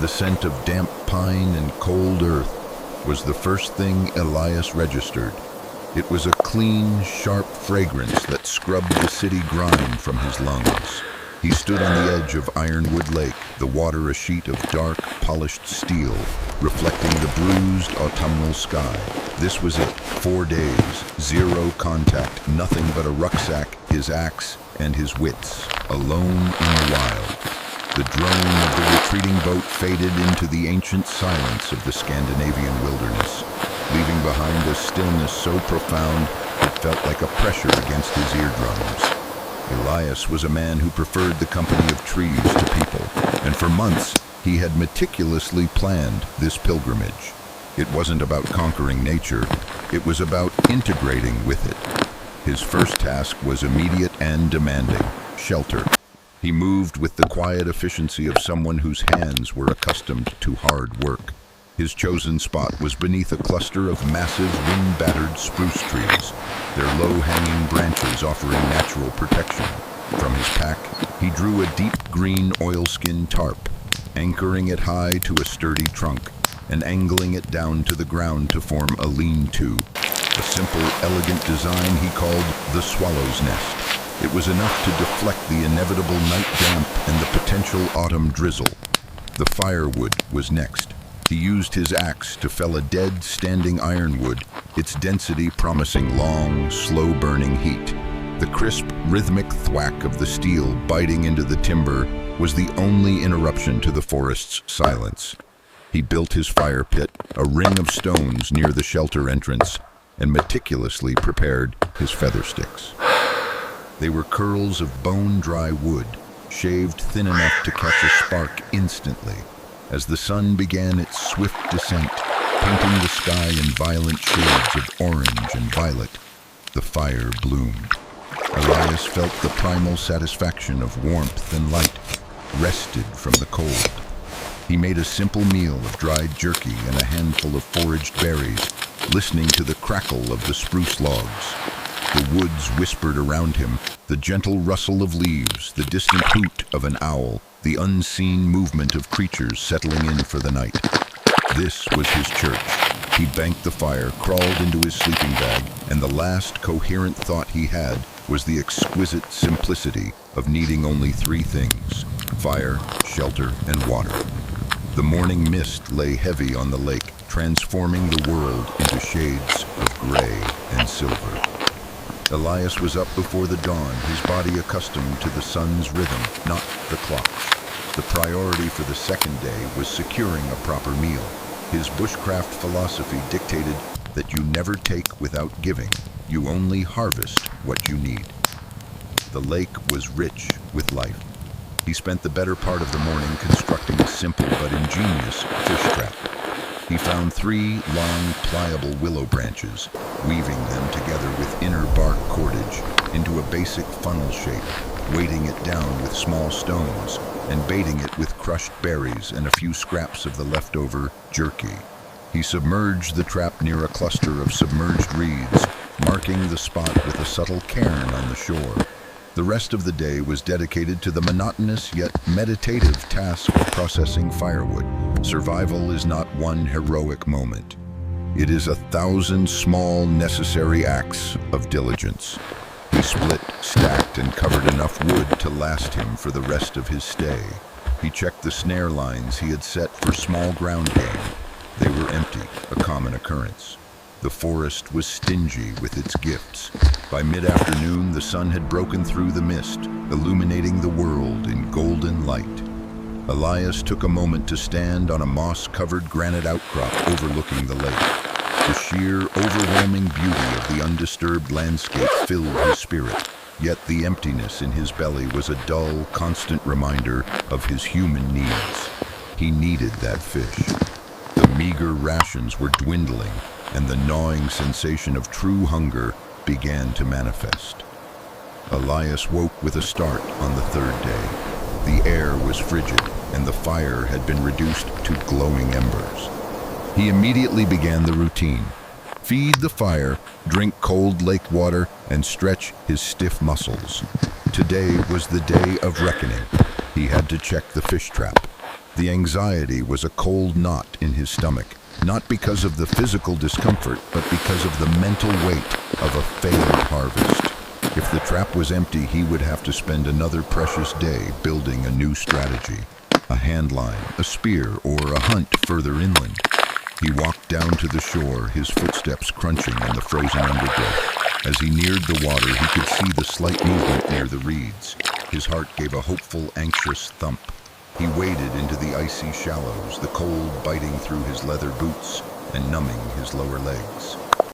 The scent of damp pine and cold earth was the first thing Elias registered. It was a clean, sharp fragrance that scrubbed the city grime from his lungs. He stood on the edge of Ironwood Lake, the water a sheet of dark, polished steel, reflecting the bruised autumnal sky. This was it. 4 days, zero contact, nothing but a rucksack, his axe, and his wits, alone in the wild. The drone of the retreating boat faded into the ancient silence of the Scandinavian wilderness, leaving behind a stillness so profound it felt like a pressure against his eardrums. Elias was a man who preferred the company of trees to people, and for months he had meticulously planned this pilgrimage. It wasn't about conquering nature, it was about integrating with it. His first task was immediate and demanding: shelter. He moved with the quiet efficiency of someone whose hands were accustomed to hard work. His chosen spot was beneath a cluster of massive, wind-battered spruce trees, their low-hanging branches offering natural protection. From his pack, he drew a deep green oilskin tarp, anchoring it high to a sturdy trunk and angling it down to the ground to form a lean-to. A simple, elegant design he called the swallow's nest. It was enough to deflect the inevitable night damp and the potential autumn drizzle. The firewood was next. He used his axe to fell a dead, standing ironwood, its density promising long, slow-burning heat. The crisp, rhythmic thwack of the steel biting into the timber was the only interruption to the forest's silence. He built his fire pit, a ring of stones near the shelter entrance, and meticulously prepared his feather sticks. They were curls of bone-dry wood, shaved thin enough to catch a spark instantly. As the sun began its swift descent, painting the sky in violent shades of orange and violet, the fire bloomed. Elias felt the primal satisfaction of warmth and light, rested from the cold. He made a simple meal of dried jerky and a handful of foraged berries, listening to the crackle of the spruce logs. The woods whispered around him, the gentle rustle of leaves, the distant hoot of an owl, the unseen movement of creatures settling in for the night. This was his church. He banked the fire, crawled into his sleeping bag, and the last coherent thought he had was the exquisite simplicity of needing only 3 things: fire, shelter, and water. The morning mist lay heavy on the lake, transforming the world into shades of gray and silver. Elias was up before the dawn, his body accustomed to the sun's rhythm, not the clock. The priority for the second day was securing a proper meal. His bushcraft philosophy dictated that you never take without giving. You only harvest what you need. The lake was rich with life. He spent the better part of the morning constructing a simple but ingenious fish trap. He found 3 long, pliable willow branches, weaving them together with inner bark cordage into a basic funnel shape, weighting it down with small stones, and baiting it with crushed berries and a few scraps of the leftover jerky. He submerged the trap near a cluster of submerged reeds, marking the spot with a subtle cairn on the shore. The rest of the day was dedicated to the monotonous yet meditative task of processing firewood. Survival is not one heroic moment. It is 1,000 small, necessary acts of diligence. He split, stacked, and covered enough wood to last him for the rest of his stay. He checked the snare lines he had set for small ground game. They were empty, a common occurrence. The forest was stingy with its gifts. By mid-afternoon, the sun had broken through the mist, illuminating the world in golden light. Elias took a moment to stand on a moss-covered granite outcrop overlooking the lake. The sheer, overwhelming beauty of the undisturbed landscape filled his spirit, yet the emptiness in his belly was a dull, constant reminder of his human needs. He needed that fish. The meager rations were dwindling, and the gnawing sensation of true hunger began to manifest. Elias woke with a start on the 3rd day. The air was frigid, and the fire had been reduced to glowing embers. He immediately began the routine: feed the fire, drink cold lake water, and stretch his stiff muscles. Today was the day of reckoning. He had to check the fish trap. The anxiety was a cold knot in his stomach, not because of the physical discomfort, but because of the mental weight of a failed harvest. If the trap was empty, he would have to spend another precious day building a new strategy, a hand line, a spear, or a hunt further inland. He walked down to the shore, his footsteps crunching on the frozen undergrowth. As he neared the water, he could see the slight movement near the reeds. His heart gave a hopeful, anxious thump. He waded into the icy shallows, the cold biting through his leather boots and numbing his lower legs.